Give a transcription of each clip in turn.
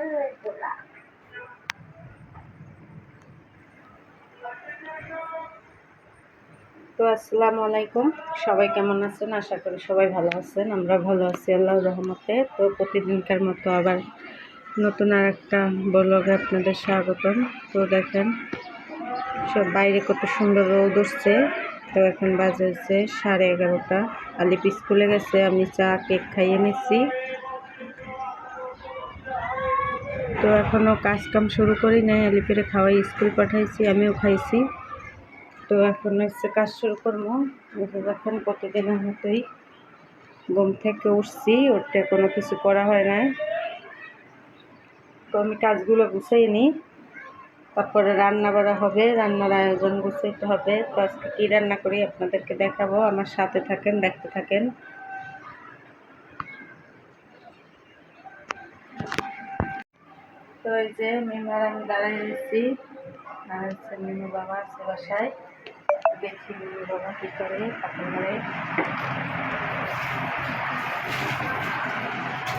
তো আসসালামু আলাইকুম, সবাই কেমন আছেন? আশা করি সবাই ভালো আছেন। আমরা ভালো আছি আল্লাহর রহমতে। তো প্রতিদিনকার মতো আবার নতুন আর একটা ব্লগে আপনাদের স্বাগতম। তো দেখেন সব বাইরে কত সুন্দর রোদ উঠছে। তো এখন বাজে হচ্ছে 11:30। আলিপ স্কুলে গেছে, আমি চা কেক খাইয়ে নিচ্ছি। তো এখনও কাজকাম শুরু করি নাই, আলিপের খাওয়াই স্কুল পাঠাইছি, আমিও খাইছি। তো এখন হচ্ছে কাজ শুরু করবো। দেখেন প্রতিদিনের মতোই ঘুম থেকে উঠছি, উঠতে কোনো কিছু করা হয় নাই। তো আমি কাজগুলো গুছাই নিই, তারপরে রান্না করা হবে, রান্নার আয়োজন গুছাইতে হবে। তো আজকে কী রান্না করি আপনাদেরকে দেখাবো, আমার সাথে থাকেন, দেখতে থাকেন। তো এই যে মিমার আমি দাঁড়াই দিচ্ছি, আর হচ্ছে মিনু বাবা আছে বাসায়। দেখি মিনু বাবা কী করে, কাপড় ধরে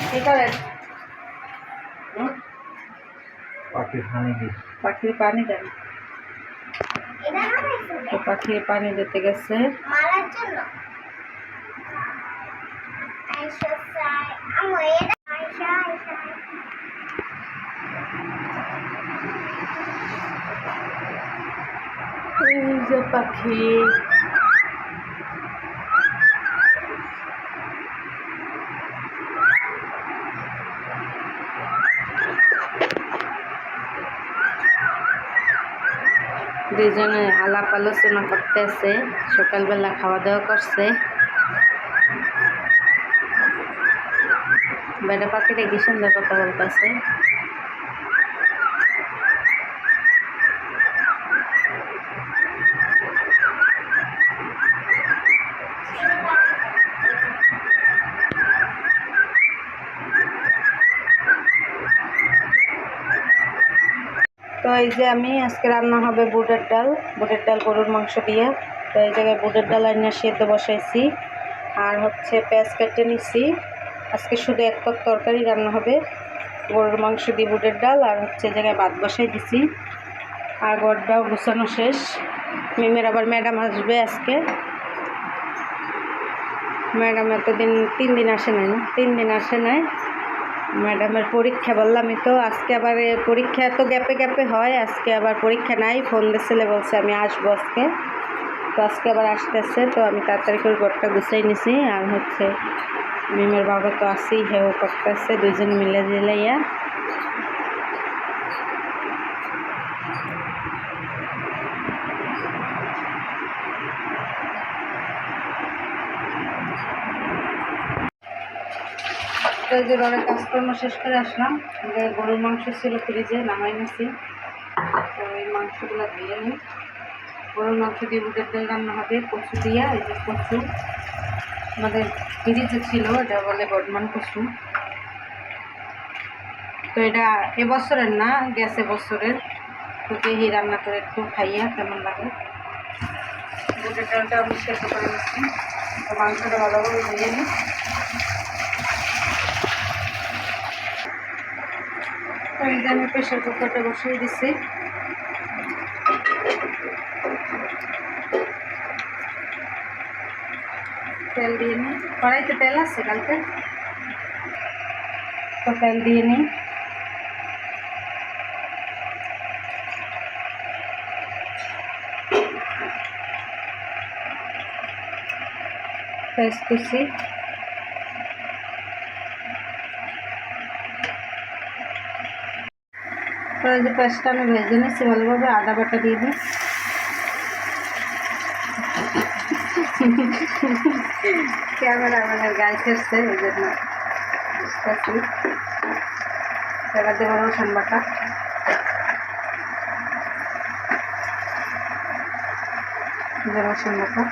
কী করেন? পাখির পানি দেন। তো পাখির পানি দিতে গেছে। এই যে পাখি, দুজনে আলাপ আলোচনা করতেছে, সকালবেলা খাওয়া দাওয়া করছে। বেড়া পাখিটা কি সুন্দর কথা বলতেছে। তো এই যে আমি আজকে রান্না হবে বুটের ডাল গরুর মাংস দিয়ে। তো এই জায়গায় বুটের ডাল আনিয়ে সেদ্ধ বসাইছি, আর হচ্ছে পেঁয়াজ কেটে নিচ্ছি। আজকে শুধু এক টক তরকারি রান্না হবে, গরুর মাংস দিয়ে বুটের ডাল, আর হচ্ছে জায়গায় ভাত বসাই দিছি। আর ঘরটাও গুছানো শেষ। মিমের আবার ম্যাডাম আসবে আজকে। ম্যাডাম এতদিন 3 দিন আসে নাই, 3 দিন আসে নাই। ম্যাডামের পরীক্ষা বললামই তো, আজকে আবার পরীক্ষা তো গ্যাপে গ্যাপে হয়, আজকে আবার পরীক্ষা নাই। ফোন দিয়েছিলে, বলছে আমি আসবো আজকে। তো আজকে আবার আসতেছে। তো আমি তাড়াতাড়ি করে ঘরটা গুছাই নিছি। আর হচ্ছে মিমের বাবা তো আসেই, হেও করতেছে, দুজন মিলে জিলাইয়া। যে ঘরে কাজকর্ম শেষ করে আসলাম, গরুর মাংস ছিল ফ্রিজে, নামাই নিছি। তো এই মাংসগুলো ধুয়ে নিই। গরুর মাংস দিয়ে বুটের ডাল রান্না হবে কচু দিয়া। এই যে কচু আমাদের ফ্রিজে ছিল, এটা বলে বর্ধমান কচু। তো এটা এবছরের না, গেছে বছরের। তো দেখি রান্না করে একটু খাইয়া কেমন লাগে। বুটের ডালটা আমি সেদ্ধ করে নিচ্ছি। তো মাংসটা ভালোভাবে ধুয়ে নিই। তো এই যে আমি প্রেশার কুকারটা বসিয়ে দিচ্ছি। তেল দিয়ে নিই, কড়াইতে তেল আছে কালকে। তো তেল দিয়ে নিই। পেঁয়াজ কুচি, তো এই যে পেঁয়াজটা আমি ভেজে নিচ্ছি ভালোভাবে। আদা বাটা দিয়ে দিই। ক্যামেরাম্যানের গায়ে ছেড়ছে, এই জন্য বুঝতেছি। এবার দেবো রসুন বাটা। রসুন বাটা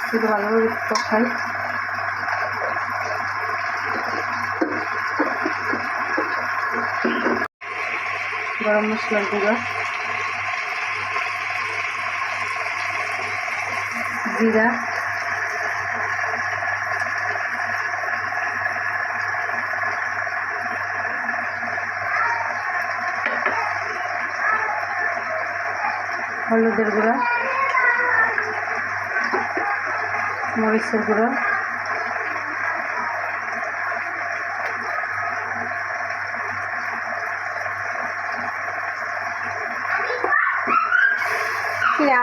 শুধু ভালোভাবে কষাই। গরম মশলার গুঁড়ো, জিরা, হলুদের গুঁড়া, মরিচের গুঁড়ো,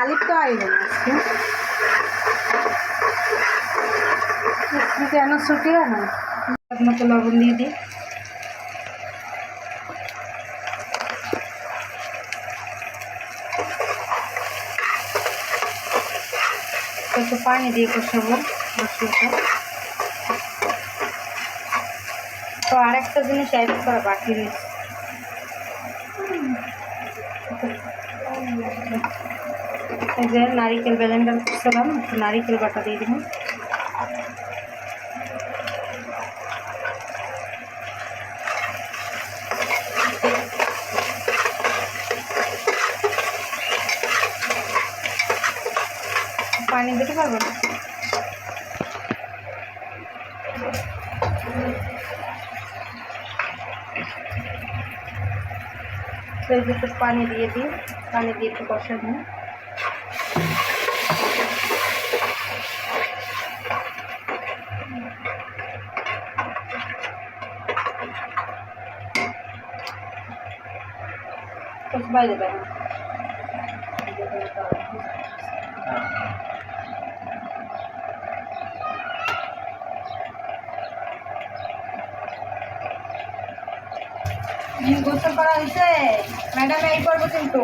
আলিপ তো আইব না আজকে কেন ছুটিও না। মতো লবণ দিয়ে দিই, একটু পানি দিয়ে কষাবো মশলাটা। তো আরেকটা জিনিস অ্যাড করা বাকি রয়েছে, এই যে নারিকেল ব্লেন্ডার করছিলাম, একটু নারিকেল বাটা দিয়ে দিব। পানি দিতে পারবো না, একটু পানি দিয়ে দিই, পানি দিয়ে একটু কষাবো। বাইরে বাইরে গোসল করা হয়েছে ম্যাডাম, এই করবো কিন্তু।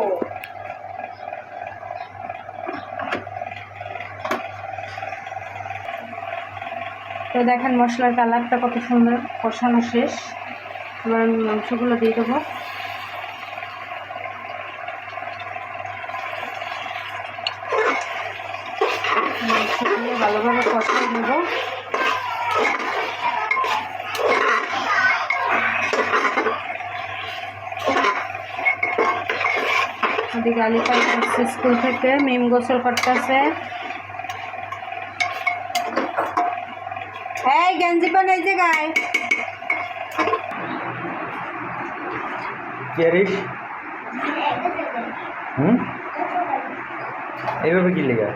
তো দেখেন মশলার কালারটা কত সুন্দর, কষানো শেষ। এবার আমি মাংসগুলো দিয়ে দেবো। মাংস দিয়ে ভালোভাবে কষিয়ে নেব। ওদিকে আলি পাই করছে স্কুল থেকে, মিম গোসল করতেছে। এই গেঞ্জি পান এই জায়গায় এইভাবে কি লেখা?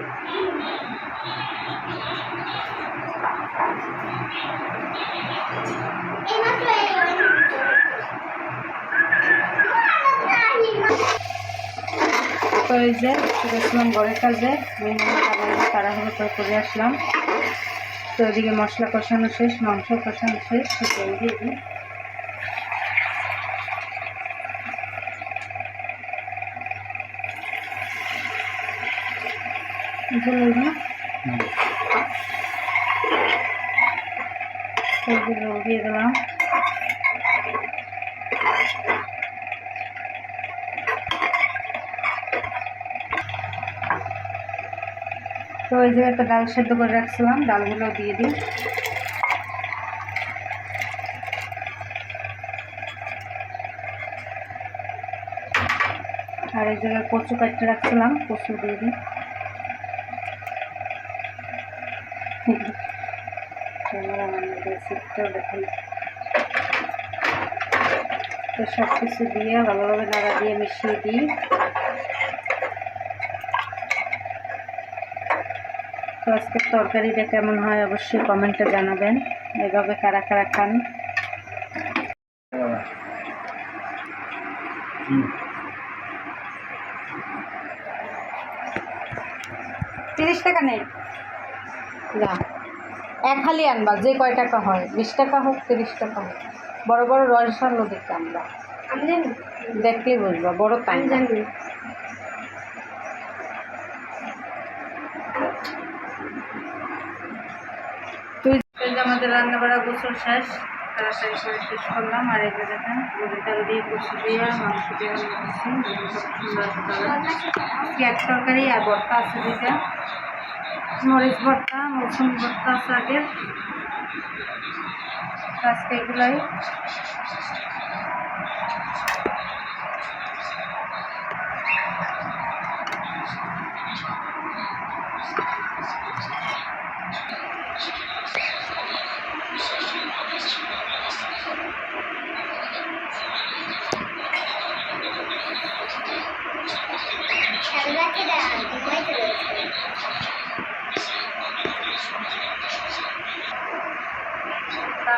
তো এই যে গেছিলাম ঘরের কাজে, তাড়াহুড়ো করে আসলাম। তো ওইদিকে মশলা কষানো শেষ, মাংস কষানো শেষ, তেল দিয়ে দিই। দিয়ে দিলাম। তো ওই জায়গায় একটা ডাল সেদ্ধ করে রাখছিলাম, ডালগুলো দিয়ে দিই। আর এই জায়গায় কচু কাটতে রাখছিলাম, কচু দিয়ে দিই। তো সব কিছু দিয়ে ভালোভাবে নাড়া দিয়ে মিশিয়ে দিই। তো আজকের তরকারিটা কেমন হয় অবশ্যই কমেন্টে জানাবেন, এভাবে কারা কারা খান। 30 টাকা নেই না, এক হালি আনবা, যে কয় টাকা হয়, 20 টাকা হোক 30 টাকা হোক। বড় বড় রসালো দেখতে আনবা, দেখলেই বুঝবা, বড় তাই জানি। আমাদের রান্না বাড়া গোসল শেষ, তাড়াতাড়ি করে শেষ করলাম। আর এই যে দেখেন তেল দিয়ে কষি দিয়ে মাংস দিয়ে এক তরকারি আর ভর্তা আছে দুইটা, মরিচ ভর্তা, মৌসুমি ভর্তা আছে আগের। আজকে এগুলাই।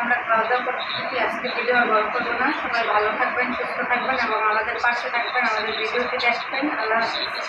আমরা খাওয়া দাওয়া করতে থাকি। আজকে ভিডিও আর বড় করবো না। সবাই ভালো থাকবেন, সুস্থ থাকবেন এবং আমাদের পাশে থাকবেন, আমাদের ভিডিওটি দেখবেন। আল্লাহ হাফেজ।